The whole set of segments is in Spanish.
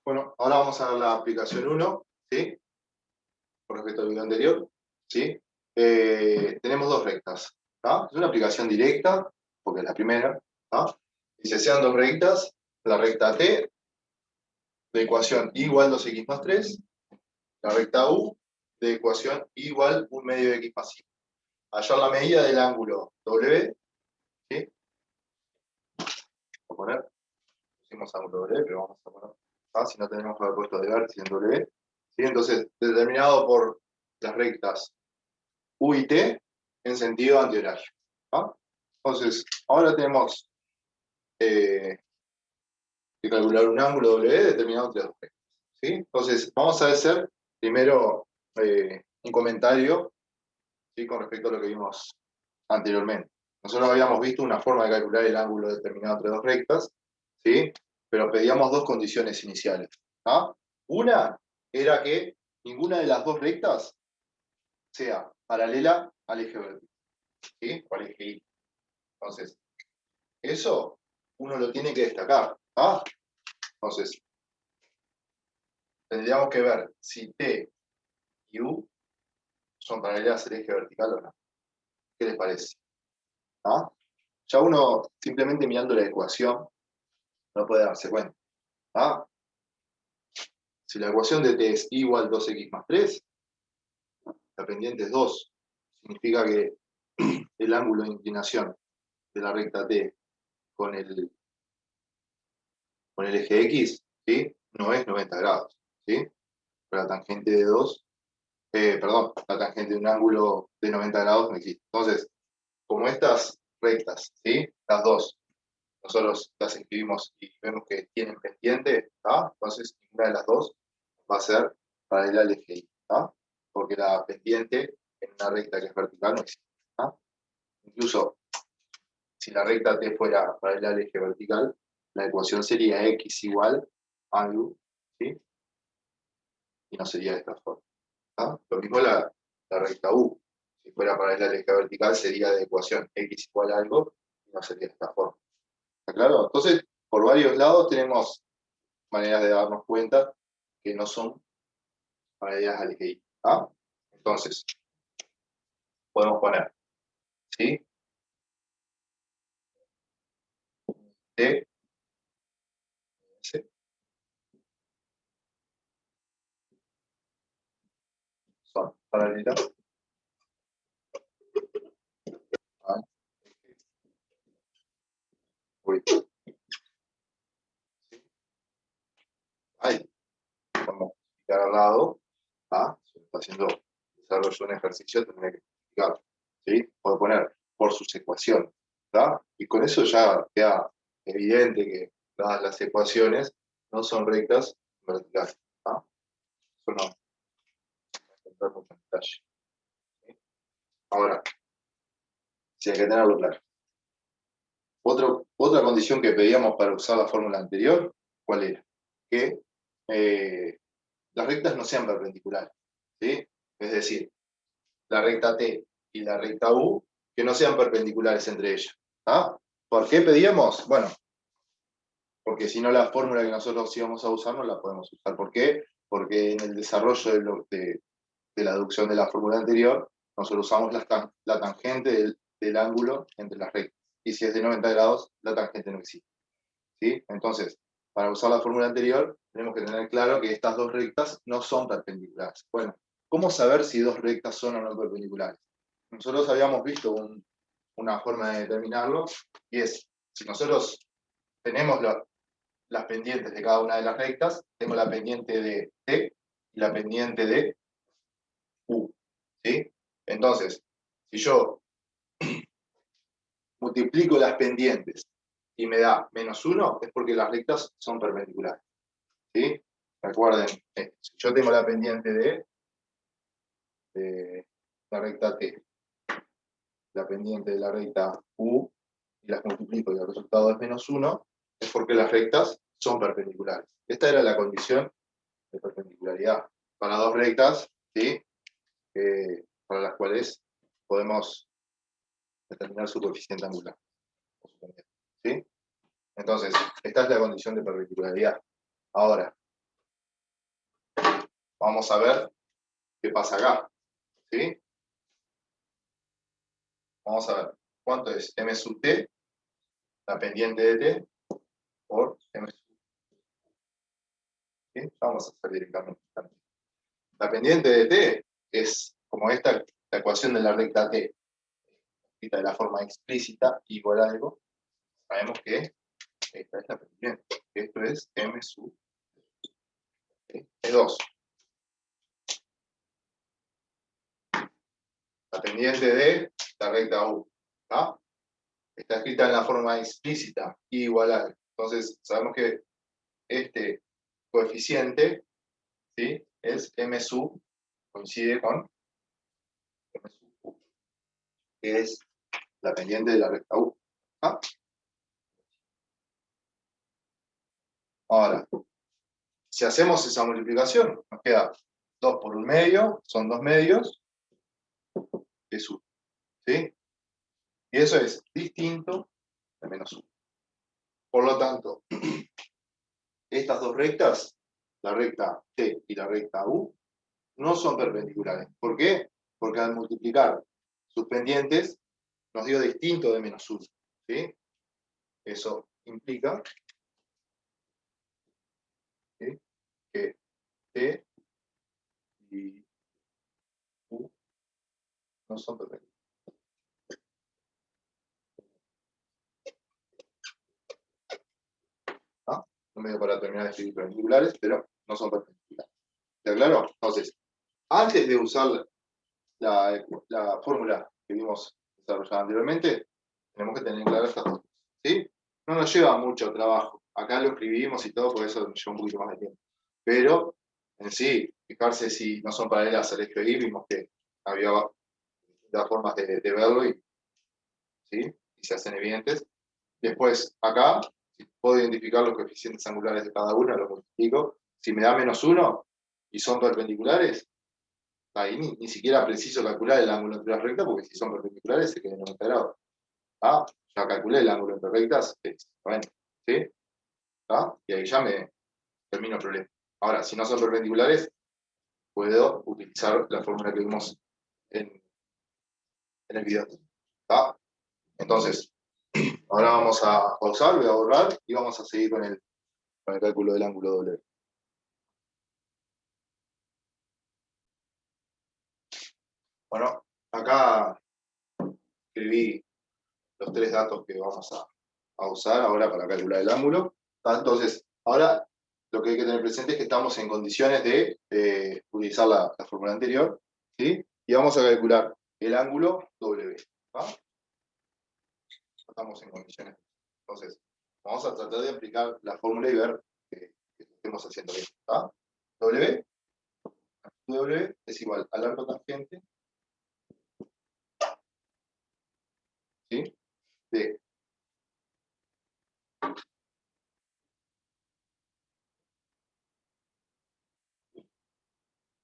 Bueno, ahora vamos a ver la aplicación 1, ¿sí? Con respecto al video anterior, ¿sí? Tenemos dos rectas, ¿tá? Es una aplicación directa, porque es la primera, ¿tá? Y se sean dos rectas, la recta T de ecuación y igual 2x más 3, la recta U de ecuación y igual 1 medio de x más 5. Hallar la medida del ángulo W, ¿sí? Vamos a poner, pusimos ángulo W, pero vamos a poner, ¿tá? Si no tenemos que haber puesto de vértice en W, ¿sí? Entonces, determinado por las rectas U y T en sentido antihorario, ¿tá? Entonces, ahora tenemos que calcular un ángulo W determinado entre dos rectas, ¿sí? Entonces, vamos a hacer primero un comentario, ¿sí? Con respecto a lo que vimos anteriormente. Nosotros habíamos visto una forma de calcular el ángulo determinado entre dos rectas, ¿sí? Pero pedíamos dos condiciones iniciales, ¿tá? Una era que ninguna de las dos rectas sea paralela al eje vertical, ¿sí? O al eje Y. Entonces, eso uno lo tiene que destacar, ¿tá? Entonces, tendríamos que ver si T y U son paralelas al eje vertical o no. ¿Qué les parece? ¿Ah? Ya uno, simplemente mirando la ecuación, no puede darse cuenta. ¿Ah? Si la ecuación de T es igual a 2x más 3, la pendiente es 2. Significa que el ángulo de inclinación de la recta T con el, con el eje X, ¿sí? No es 90 grados, ¿sí? Pero la tangente de 2, perdón, la tangente de un ángulo de 90 grados no existe. Entonces, como estas rectas, ¿sí? Las dos, nosotros las escribimos y vemos que tienen pendiente, ¿tá? Entonces, ninguna de las dos va a ser paralela al eje Y, ¿tá? Porque la pendiente en una recta que es vertical no existe, ¿tá? Incluso, si la recta T fuera paralela al eje vertical, la ecuación sería X igual a U, ¿sí? Y no sería de esta forma, ¿tá? Lo mismo la recta U. Si fuera paralela al eje vertical, sería de ecuación X igual a algo y no sería de esta forma. ¿Está claro? Entonces, por varios lados tenemos maneras de darnos cuenta que no son paralelas al eje Y, ¿tá? Entonces, podemos poner, ¿sí? T, S, son paralelas al eje Y. Ahí, podemos explicar al lado, ¿tá? Si está haciendo desarrollo de un ejercicio, tendría que explicar, ¿sí? Puedo poner por sus ecuaciones, ¿tá? Y con eso ya queda evidente que dadas las ecuaciones no son rectas verticales, ¿tá? Eso no va a entrar mucho en detalle, ¿sí? Ahora, sí hay que tenerlo claro. Otra condición que pedíamos para usar la fórmula anterior, ¿cuál era? Que las rectas no sean perpendiculares, ¿sí? Es decir, la recta T y la recta U, que no sean perpendiculares entre ellas. ¿Ah? ¿Por qué pedíamos? Bueno, porque si no la fórmula que nosotros íbamos a usar no la podemos usar. ¿Por qué? Porque en el desarrollo de la deducción de la fórmula anterior, nosotros usamos la tangente del ángulo entre las rectas. Y si es de 90 grados, la tangente no existe, ¿sí? Entonces, para usar la fórmula anterior, tenemos que tener claro que estas dos rectas no son perpendiculares. Bueno, ¿cómo saber si dos rectas son o no perpendiculares? Nosotros habíamos visto una forma de determinarlo, y es, si nosotros tenemos las pendientes de cada una de las rectas, tengo la pendiente de T y la pendiente de U, ¿sí? Entonces, si yo multiplico las pendientes y me da -1, es porque las rectas son perpendiculares, ¿sí? Recuerden, si yo tengo la pendiente de la recta T, la pendiente de la recta U, y las multiplico y el resultado es -1, es porque las rectas son perpendiculares. Esta era la condición de perpendicularidad para dos rectas, ¿sí? Para las cuales podemos determinar su coeficiente angular, ¿sí? Entonces, esta es la condición de perpendicularidad. Ahora, Vamos a ver qué pasa acá. ¿Sí? Vamos a ver. ¿Cuánto es m sub t, la pendiente de t, por m sub t? ¿Sí? Vamos a hacer directamente. La pendiente de t es como esta, la ecuación de la recta t, escrita de la forma explícita, igual a algo. Sabemos que esta es la pendiente. Esto es m sub t. T2. La pendiente de la recta u. ¿Ah? Está escrita en la forma explícita, igual a. Entonces, sabemos que este coeficiente, ¿sí?, es m sub, coincide con m sub u, que es la pendiente de la recta u. ¿Ah? Ahora, si hacemos esa multiplicación, nos queda 2 por 1/2, son 2 medios, es 1. ¿Sí? Y eso es distinto de menos 1. Por lo tanto, estas dos rectas, la recta t y la recta u, no son perpendiculares. ¿Por qué? Porque al multiplicar sus pendientes nos dio distinto de menos 1. ¿Sí? Eso implica, ¿sí?, que t y u no son perpendiculares. ¿Ah? No me dio para terminar de escribir perpendiculares, pero no son perpendiculares. ¿Está claro? Entonces, antes de usar la fórmula que vimos desarrollada anteriormente, tenemos que tener claras estas dos cosas. ¿Sí? No nos lleva mucho trabajo. Acá lo escribimos y todo, por eso nos lleva un poquito más de tiempo. Pero, en sí, fijarse si no son paralelas al eje y, vimos que había distintas formas de verlo y, ¿sí?, y se hacen evidentes. Después, acá, si puedo identificar los coeficientes angulares de cada una, lo multiplico. Si me da menos 1 y son perpendiculares, ahí ni siquiera preciso calcular el ángulo entre las rectas, porque si son perpendiculares se quedan en 90 grados. ¿Ah? Ya calculé el ángulo entre rectas, es 90. ¿Sí? ¿Ah? Y ahí ya me termino el problema. Ahora, si no son perpendiculares, puedo utilizar la fórmula que vimos en el video. ¿Ah? Entonces, ahora vamos a pausar, voy a borrar y vamos a seguir con el cálculo del ángulo doble. Bueno, acá escribí los 3 datos que vamos a usar ahora para calcular el ángulo. Entonces, ahora lo que hay que tener presente es que estamos en condiciones de utilizar la fórmula anterior, ¿sí? Y vamos a calcular el ángulo W. ¿Va? Estamos en condiciones. Entonces, vamos a tratar de aplicar la fórmula y ver que estemos haciendo bien. ¿Va? W es igual al arco tangente, ¿sí?, de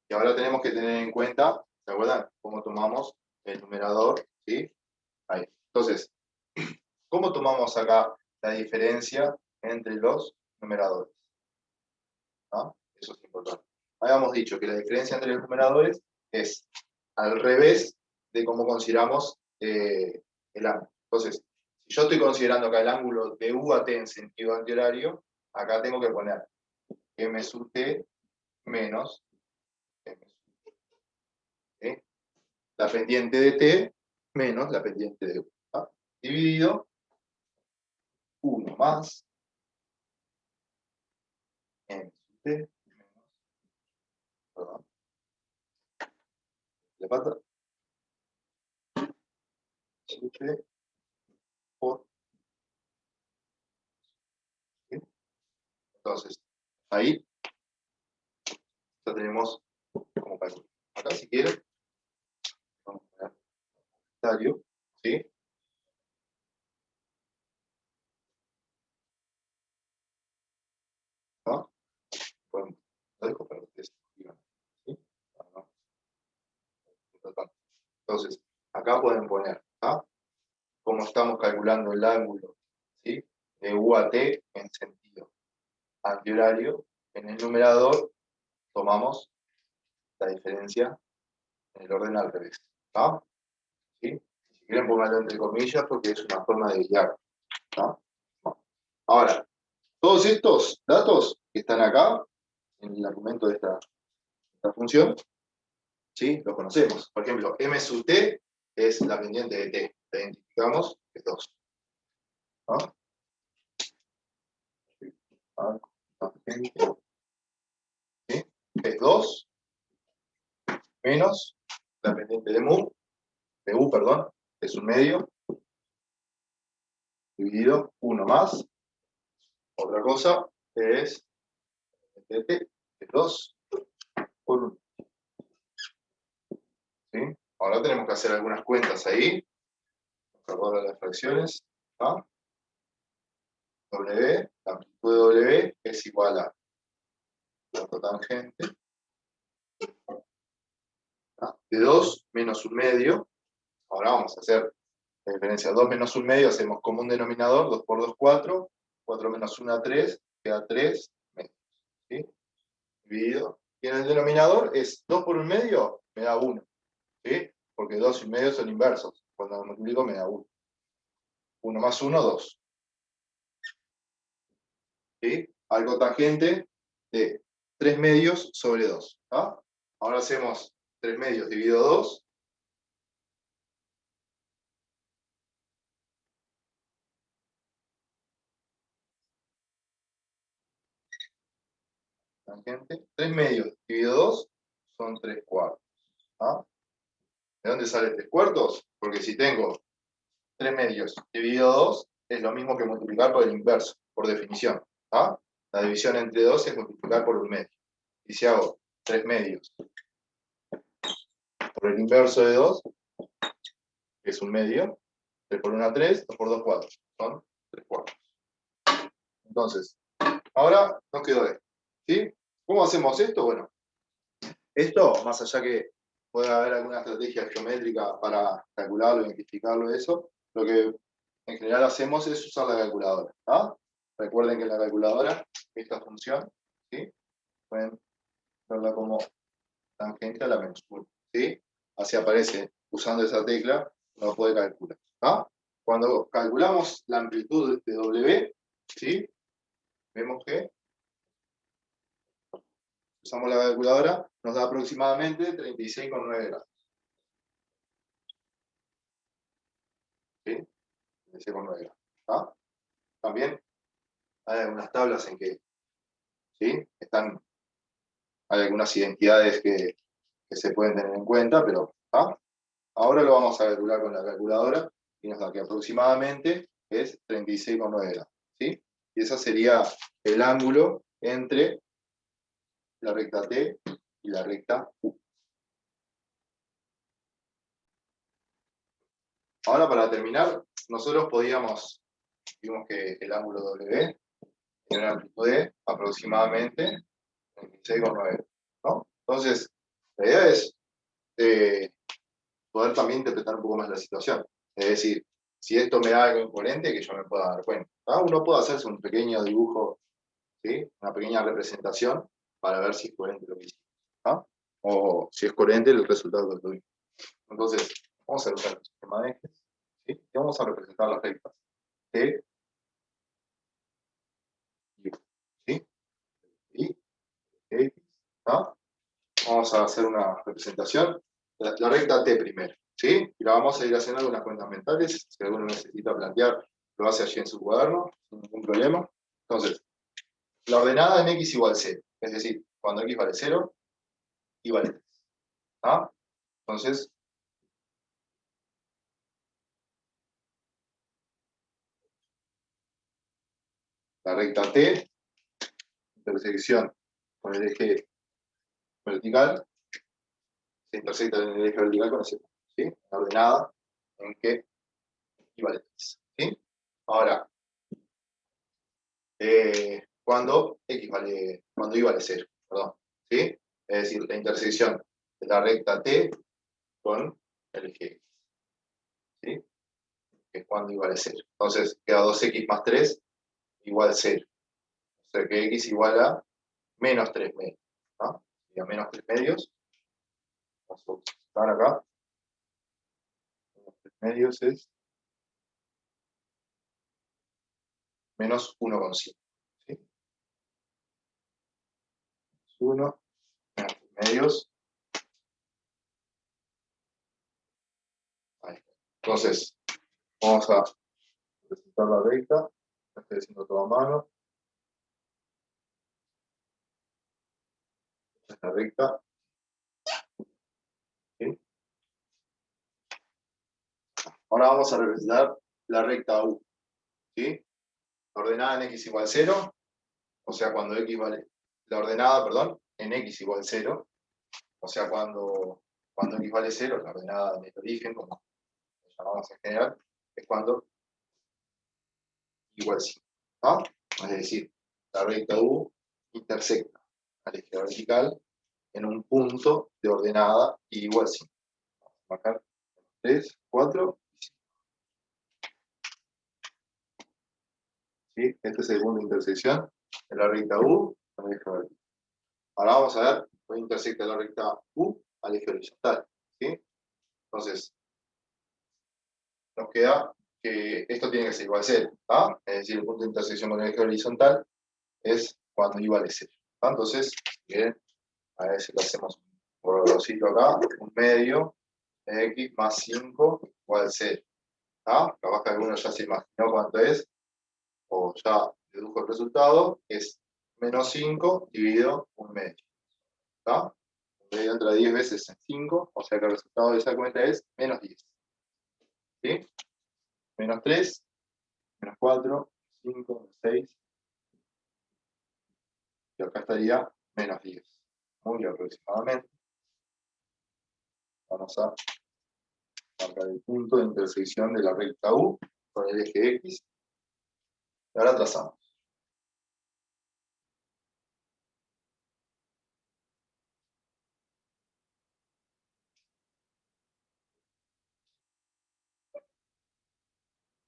y ahora tenemos que tener en cuenta, ¿se acuerdan?, cómo tomamos el numerador, ¿sí? Ahí. Entonces, ¿cómo tomamos acá la diferencia entre los numeradores? ¿Ah? Eso es importante. Habíamos dicho que la diferencia entre los numeradores es al revés de cómo consideramos el ángulo. Entonces, si yo estoy considerando acá el ángulo de U a T en sentido antihorario, acá tengo que poner M sub T menos M sub T. ¿Sí? La pendiente de T menos la pendiente de U. ¿Ah? Dividido 1 más M sub T menos, perdón, le falta sub T por, ¿sí? Entonces, ahí ya tenemos como cálculo. Acá, si quieren, vamos a poner comentario, ¿sí? ¿No? Bueno, lo dejo para que ustedes escriban, ¿sí? No, no. Entonces, acá pueden poner, ¿ah?, cómo estamos calculando el ángulo, ¿sí?, de U a T en sentido antihorario. En el numerador tomamos esta diferencia en el orden al revés. ¿Está? ¿Sí? Si quieren ponerlo entre comillas porque es una forma de guiar. ¿Está? Ahora, todos estos datos que están acá, en el argumento de esta función, ¿sí? Los conocemos. Por ejemplo, m sub t es la pendiente de t. La identificamos, es 2. ¿No? ¿Sí? Es 2 menos la pendiente de u, perdón, es un medio, dividido 1 más. Otra cosa es de t, es 2 por 1. ¿Sí? Ahora tenemos que hacer algunas cuentas ahí. Acordar las fracciones. ¿Ah? W, la amplitud de W es igual a la cotangente de 2 menos un medio. Ahora vamos a hacer la diferencia. 2 menos un medio, hacemos común denominador, 2 por 2, 4. 4 menos 1, 3, queda 3 medios. ¿Sí? Dividido. Y en el denominador es 2 por un medio, me da 1. ¿Sí? Porque 2 y medio son inversos. Cuando multiplico me da 1. 1 más 1, 2. ¿Sí? Algo tangente de 3 medios sobre 2. ¿Ah? Ahora hacemos 3 medios dividido 2. Tangente. 3 medios dividido 2 son 3 cuartos. ¿Ah? ¿De dónde sale 3 cuartos? Porque si tengo 3 medios dividido 2 es lo mismo que multiplicar por el inverso, por definición. ¿Ah? La división entre 2 es multiplicar por un medio. Y si hago 3 medios por el inverso de 2, que es un medio, 3 por 1, 3, 2 por 2, 4. Son 3 cuartos. Entonces, ahora nos quedó esto. ¿Sí? ¿Cómo hacemos esto? Bueno, esto, más allá que pueda haber alguna estrategia geométrica para calcularlo, identificarlo, eso, lo que en general hacemos es usar la calculadora. ¿Ah? Recuerden que en la calculadora, esta función, ¿sí? Pueden verla como tangente a la menos 1. ¿Sí? Así aparece, usando esa tecla, uno puede calcular. ¿Ah? Cuando calculamos la amplitud de W, ¿sí? Vemos que usamos la calculadora, nos da aproximadamente 36,9 grados. ¿Sí? 36,9 grados. ¿Ah? También hay algunas tablas en que, ¿sí? Hay algunas identidades que se pueden tener en cuenta, pero ¿ah? Ahora lo vamos a calcular con la calculadora y nos da que aproximadamente es 36,9 grados. ¿Sí? Y ese sería el ángulo entre la recta T y la recta U. Ahora, para terminar, nosotros vimos que el ángulo W tiene una amplitud de aproximadamente 36,9, ¿no? Entonces, la idea es poder también interpretar un poco más la situación. Es decir, si esto me da algo incoherente, que yo me pueda dar cuenta. ¿Ah? Uno puede hacerse un pequeño dibujo, ¿sí? Una pequeña representación para ver si es coherente lo que hicimos. ¿Ah? O si es coherente el resultado que tuvimos. Entonces, vamos a usar el sistema de ejes, ¿sí? Y vamos a representar las rectas T y U, ¿sí? Y X, ¿ah? Vamos a hacer una representación. La recta T primero, ¿sí? Y la vamos a ir haciendo algunas cuentas mentales. Si alguno necesita plantear, lo hace allí en su cuaderno, sin ningún problema. Entonces, la ordenada en X igual 0. Es decir, cuando X vale 0, Y vale 3. ¿Ah? Entonces, la recta T, intersección con el eje vertical, se intersecta en el eje vertical con ese punto, ¿sí? La ordenada en que Y vale 3. ¿Sí? Ahora, cuando Y vale 0, perdón, ¿sí? Es decir, la intersección de la recta T con el eje X, ¿sí? Que es cuando Y vale 0. Entonces, queda 2X más 3 igual 0. O sea que X igual a menos 3 medios, ¿no? Y a menos 3 medios Están acá. Los medios es menos 1,5. ¿Sí? 1 menos medios. Ahí. Entonces, vamos a presentar la recta. La estoy haciendo todo a mano. Esta es la recta. ¿Sí? Ahora vamos a representar la recta U. ¿Sí? Ordenada en x igual 0. O sea, cuando x vale. La ordenada, perdón, en x igual 0. O sea, cuando x vale 0, la ordenada del origen, como lo llamamos en general, es cuando igual 5. ¿Ah? Es decir, la recta U intersecta al eje vertical en un punto de ordenada igual 5. Vamos a marcar 3, 4 y 5. ¿Sí? Este es el punto de intersección de la recta U con el eje vertical. Ahora vamos a ver dónde intersecta la recta U al eje horizontal. ¿Sí? Entonces, nos queda que esto tiene que ser igual a 0. ¿Ah? Es decir, el punto de intersección con el eje horizontal es cuando y vale 0. ¿Ah? Entonces, bien, a ver si lo hacemos por grosito acá, un medio de x más 5 igual a 0. ¿Ah? Capaz que alguno ya se imaginó cuánto es, o ya dedujo el resultado, es menos 5 dividido un medio. ¿Ah? Un medio entra 10 veces en 5, o sea que el resultado de esa cuenta es menos 10. ¿Sí? Menos 3, menos 4, 5, menos 6, y acá estaría menos 10. Muy aproximadamente. Vamos a marcar el punto de intersección de la recta U con el eje X. Y ahora trazamos.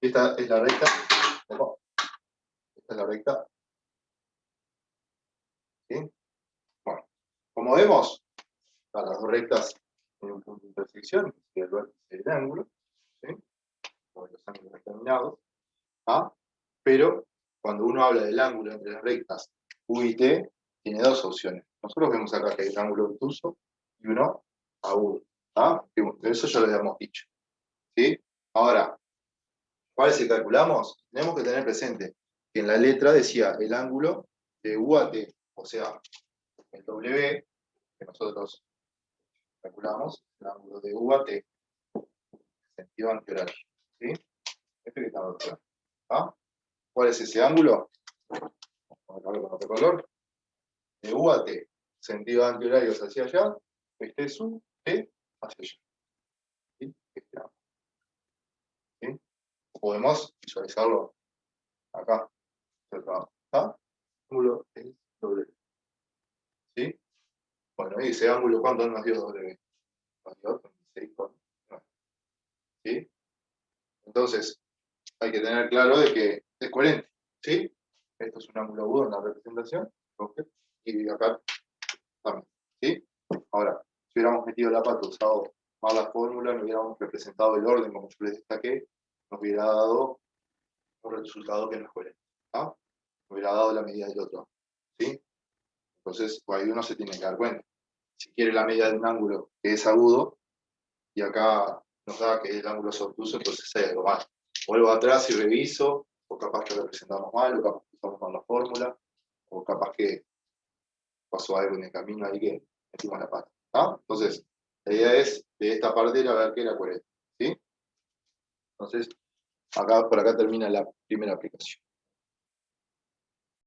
Esta es la recta. Esta es la recta. ¿Sí? Bueno, como vemos, las dos rectas tienen un punto de intersección, que es el vértice del ángulo, ¿sí? Como los ángulos determinados. ¿Ah? Pero cuando uno habla del ángulo entre las rectas U y T, tiene dos opciones. Nosotros vemos acá que hay un ángulo obtuso y uno agudo. ¿Ah? Eso ya lo habíamos dicho. ¿Sí? Ahora, ¿cuál es el que calculamos? Tenemos que tener presente que en la letra decía el ángulo de U a T, o sea, el W que nosotros calculamos, el ángulo de U a T, sentido antihorario. ¿Sí? Este que estamos acá. ¿Ah? ¿Cuál es ese ángulo? Vamos a verlo con otro color. De U a T, sentido antihorario hacia allá, este es U, T hacia allá. ¿Sí? Este ángulo. ¿Sí? Podemos visualizarlo acá. ¿Ah? El ángulo es W. ¿Sí? Bueno, y ese ángulo, ¿cuánto nos dio W? Nos dio 26,9. ¿Sí? Entonces, hay que tener claro de que es coherente. ¿Sí? Esto es un ángulo agudo en la representación. ¿Okay? Y acá también. ¿Sí? Ahora, si hubiéramos metido la pata, usado más la fórmula, no hubiéramos representado el orden como yo les destaqué, nos hubiera dado un resultado que no es coherente. ¿Ah? Nos hubiera dado la medida del otro. ¿Sí? Entonces, pues ahí uno se tiene que dar cuenta. Si quiere la medida de un ángulo que es agudo, y acá nos da que el ángulo es obtuso, entonces hay algo mal. Vuelvo atrás y reviso, o capaz que representamos mal, o capaz que usamos mal la fórmula, o capaz que pasó algo en el camino ahí que metimos la pata. ¿Ah? Entonces, la idea es de esta parte era ver qué era coherente. ¿Sí? Entonces, acá, por acá termina la primera aplicación.